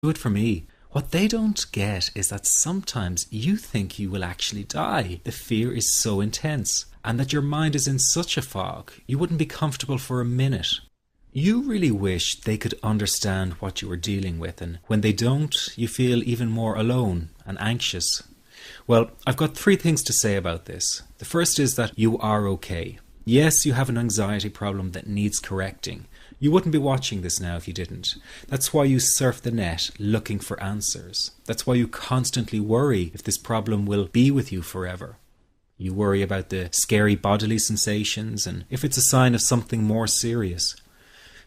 Do it for me. What they don't get is that sometimes you think you will actually die. The fear is so intense, and that your mind is in such a fog, you wouldn't be comfortable for a minute. You really wish they could understand what you are dealing with, and when they don't, you feel even more alone and anxious. Well, I've got 3 things to say about this. The first is that you are okay. Yes, you have an anxiety problem that needs correcting. You wouldn't be watching this now if you didn't. That's why you surf the net looking for answers. That's why you constantly worry if this problem will be with you forever. You worry about the scary bodily sensations and if it's a sign of something more serious.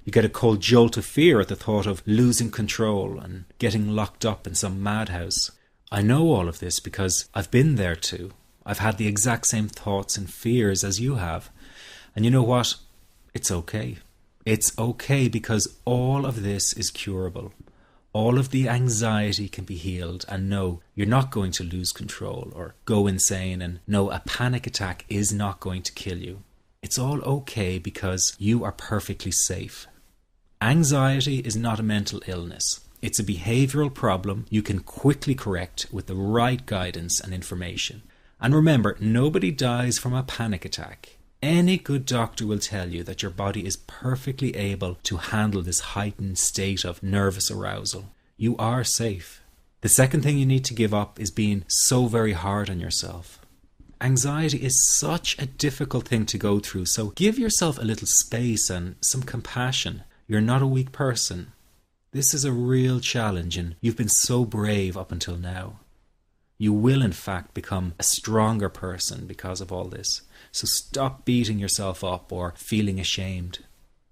You get a cold jolt of fear at the thought of losing control and getting locked up in some madhouse. I know all of this because I've been there too. I've had the exact same thoughts and fears as you have. And you know what? It's okay. It's okay because all of this is curable. All of the anxiety can be healed, and no, you're not going to lose control or go insane, and no, a panic attack is not going to kill you. It's all okay because you are perfectly safe. Anxiety is not a mental illness. It's a behavioral problem you can quickly correct with the right guidance and information. And remember, nobody dies from a panic attack. Any good doctor will tell you that your body is perfectly able to handle this heightened state of nervous arousal. You are safe. The second thing you need to give up is being so very hard on yourself. Anxiety is such a difficult thing to go through, so give yourself a little space and some compassion. You're not a weak person. This is a real challenge, and you've been so brave up until now. You will in fact become a stronger person because of all this. So stop beating yourself up or feeling ashamed.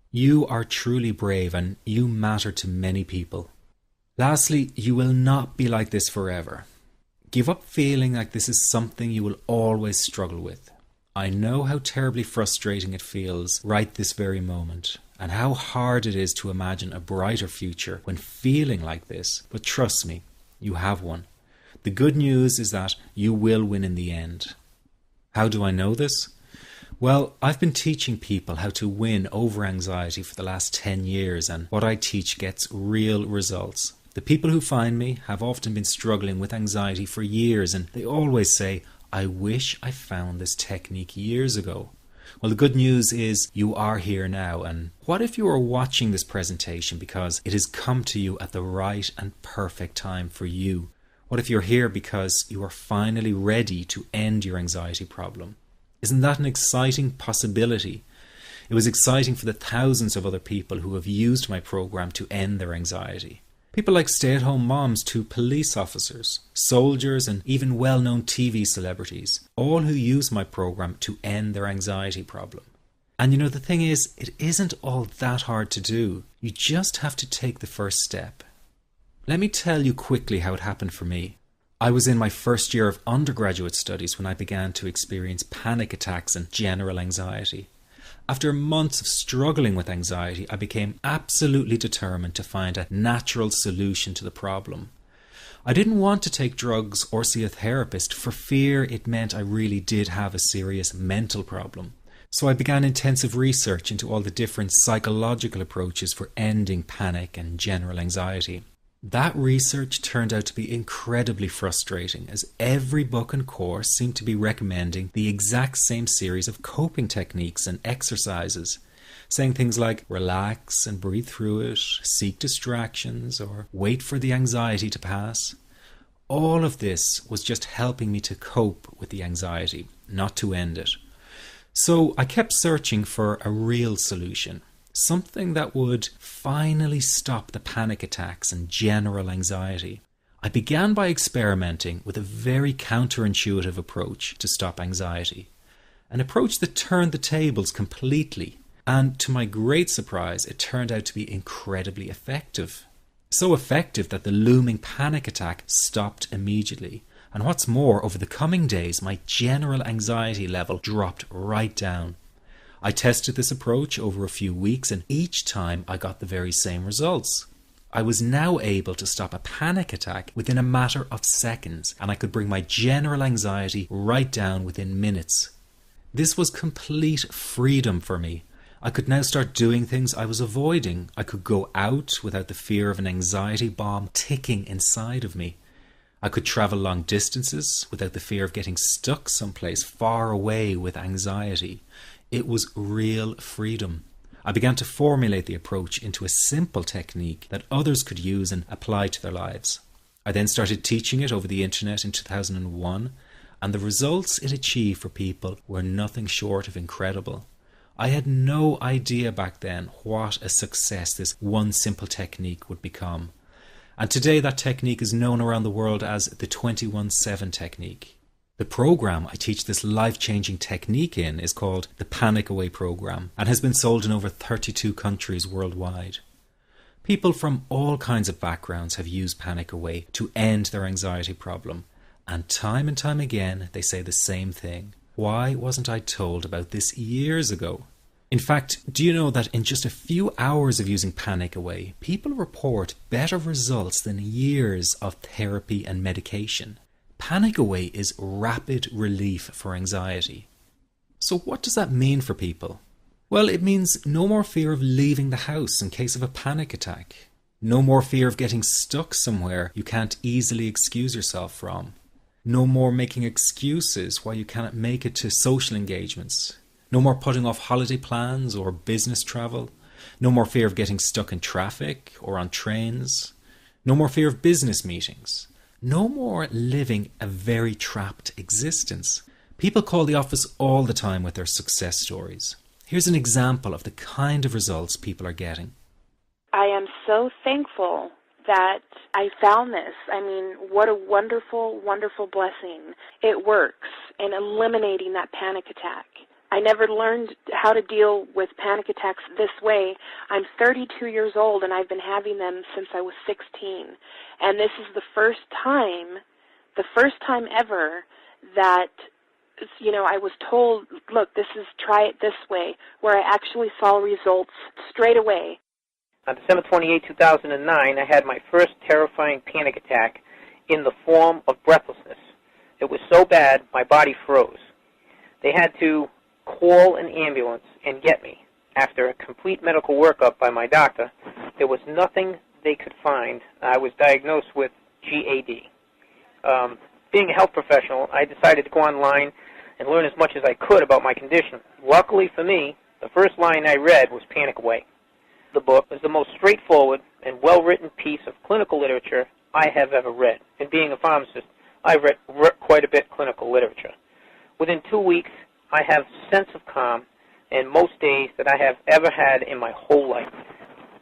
You are truly brave and you matter to many people. Lastly, you will not be like this forever. Give up feeling like this is something you will always struggle with. I know how terribly frustrating it feels right this very moment, and how hard it is to imagine a brighter future when feeling like this, but trust me, you have one. The good news is that you will win in the end. How do I know this? Well, I've been teaching people how to win over anxiety for the last 10 years, and what I teach gets real results. The people who find me have often been struggling with anxiety for years, and they always say, I wish I found this technique years ago. Well, the good news is you are here now, and what if you are watching this presentation because it has come to you at the right and perfect time for you? What if you're here because you are finally ready to end your anxiety problem? Isn't that an exciting possibility? It was exciting for the thousands of other people who have used my program to end their anxiety. People like stay-at-home moms to police officers, soldiers, and even well-known TV celebrities, all who use my program to end their anxiety problem. And you know, the thing is, it isn't all that hard to do. You just have to take the first step. Let me tell you quickly how it happened for me. I was in my first year of undergraduate studies when I began to experience panic attacks and general anxiety. After months of struggling with anxiety, I became absolutely determined to find a natural solution to the problem. I didn't want to take drugs or see a therapist for fear it meant I really did have a serious mental problem. So I began intensive research into all the different psychological approaches for ending panic and general anxiety. That research turned out to be incredibly frustrating, as every book and course seemed to be recommending the exact same series of coping techniques and exercises, saying things like relax and breathe through it, seek distractions, or wait for the anxiety to pass. All of this was just helping me to cope with the anxiety, not to end it. So I kept searching for a real solution. Something that would finally stop the panic attacks and general anxiety. I began by experimenting with a very counterintuitive approach to stop anxiety. An approach that turned the tables completely. And to my great surprise, it turned out to be incredibly effective. So effective that the looming panic attack stopped immediately. And what's more, over the coming days, my general anxiety level dropped right down. I tested this approach over a few weeks, and each time I got the very same results. I was now able to stop a panic attack within a matter of seconds, and I could bring my general anxiety right down within minutes. This was complete freedom for me. I could now start doing things I was avoiding. I could go out without the fear of an anxiety bomb ticking inside of me. I could travel long distances without the fear of getting stuck someplace far away with anxiety. It was real freedom. I began to formulate the approach into a simple technique that others could use and apply to their lives. I then started teaching it over the internet in 2001, and the results it achieved for people were nothing short of incredible. I had no idea back then what a success this one simple technique would become. And today that technique is known around the world as the 21-7 technique. The program I teach this life-changing technique in is called the Panic Away program and has been sold in over 32 countries worldwide. People from all kinds of backgrounds have used Panic Away to end their anxiety problem. And time again they say the same thing. Why wasn't I told about this years ago? In fact, do you know that in just a few hours of using Panic Away, people report better results than years of therapy and medication? Panic Away is rapid relief for anxiety. So what does that mean for people? Well, it means no more fear of leaving the house in case of a panic attack. No more fear of getting stuck somewhere you can't easily excuse yourself from. No more making excuses why you cannot make it to social engagements. No more putting off holiday plans or business travel. No more fear of getting stuck in traffic or on trains. No more fear of business meetings. No more living a very trapped existence. People call the office all the time with their success stories. Here's an example of the kind of results people are getting. I am so thankful that I found this. I mean, what a wonderful, wonderful blessing. It works in eliminating that panic attack. I never learned how to deal with panic attacks this way. I'm 32 years old and I've been having them since I was 16. And this is the first time ever that, I was told, look, try it this way, where I actually saw results straight away. On December 28, 2009, I had my first terrifying panic attack in the form of breathlessness. It was so bad, my body froze. They had to call an ambulance and get me. After a complete medical workup by my doctor, there was nothing they could find. I was diagnosed with GAD. Being a health professional, I decided to go online and learn as much as I could about my condition. Luckily for me, the first line I read was Panic Away. The book is the most straightforward and well-written piece of clinical literature I have ever read. And being a pharmacist, I've read quite a bit of clinical literature. Within 2 weeks, I have a sense of calm and most days that I have ever had in my whole life.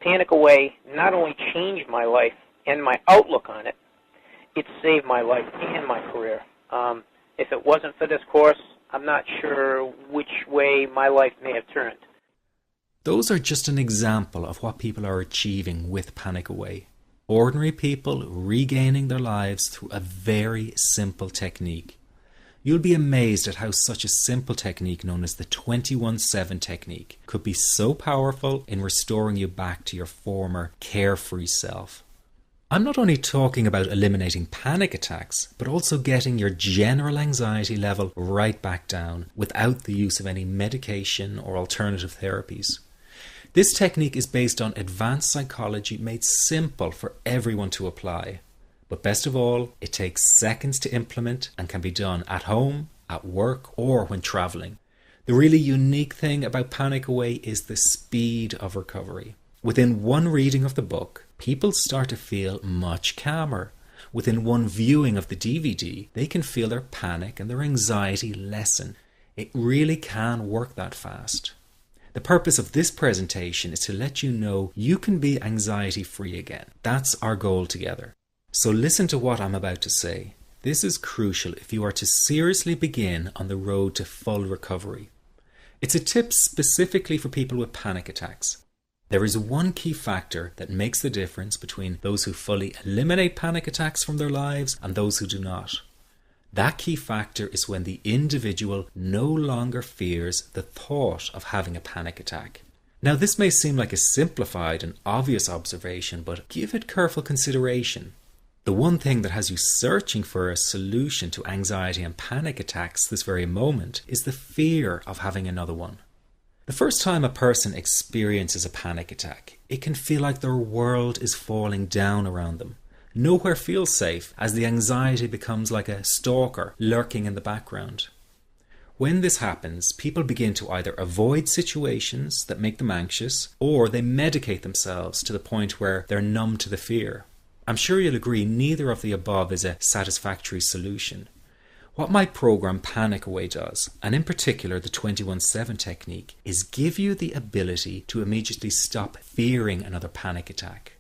Panic Away not only changed my life and my outlook on it, it saved my life and my career. If it wasn't for this course, I'm not sure which way my life may have turned. Those are just an example of what people are achieving with Panic Away. Ordinary people regaining their lives through a very simple technique. You'll be amazed at how such a simple technique known as the 21-7 technique could be so powerful in restoring you back to your former carefree self. I'm not only talking about eliminating panic attacks, but also getting your general anxiety level right back down without the use of any medication or alternative therapies. This technique is based on advanced psychology made simple for everyone to apply. But best of all, it takes seconds to implement and can be done at home, at work, or when traveling. The really unique thing about Panic Away is the speed of recovery. Within one reading of the book, people start to feel much calmer. Within one viewing of the DVD, they can feel their panic and their anxiety lessen. It really can work that fast. The purpose of this presentation is to let you know you can be anxiety-free again. That's our goal together. So listen to what I'm about to say. This is crucial if you are to seriously begin on the road to full recovery. It's a tip specifically for people with panic attacks. There is one key factor that makes the difference between those who fully eliminate panic attacks from their lives and those who do not. That key factor is when the individual no longer fears the thought of having a panic attack. Now, this may seem like a simplified and obvious observation, but give it careful consideration. The one thing that has you searching for a solution to anxiety and panic attacks this very moment is the fear of having another one. The first time a person experiences a panic attack, it can feel like their world is falling down around them. Nowhere feels safe, as the anxiety becomes like a stalker lurking in the background. When this happens, people begin to either avoid situations that make them anxious, or they medicate themselves to the point where they're numb to the fear. I'm sure you'll agree neither of the above is a satisfactory solution. What my program Panic Away does, and in particular the 21-7 technique, is give you the ability to immediately stop fearing another panic attack.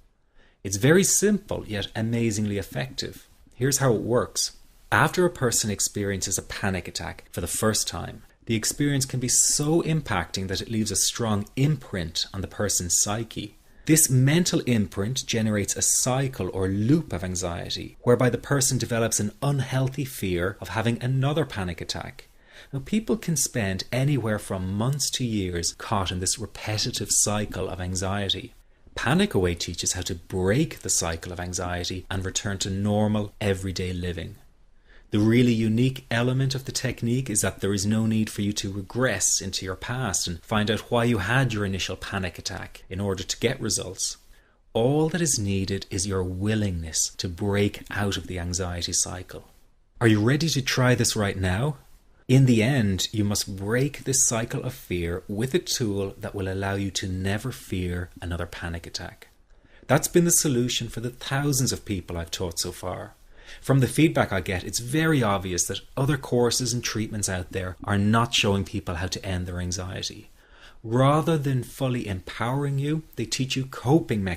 It's very simple yet amazingly effective. Here's how it works. After a person experiences a panic attack for the first time, the experience can be so impacting that it leaves a strong imprint on the person's psyche. This mental imprint generates a cycle or loop of anxiety, whereby the person develops an unhealthy fear of having another panic attack. Now, people can spend anywhere from months to years caught in this repetitive cycle of anxiety. Panic Away teaches how to break the cycle of anxiety and return to normal, everyday living. The really unique element of the technique is that there is no need for you to regress into your past and find out why you had your initial panic attack in order to get results. All that is needed is your willingness to break out of the anxiety cycle. Are you ready to try this right now? In the end, you must break this cycle of fear with a tool that will allow you to never fear another panic attack. That's been the solution for the thousands of people I've taught so far. From the feedback I get, it's very obvious that other courses and treatments out there are not showing people how to end their anxiety. Rather than fully empowering you, they teach you coping mechanisms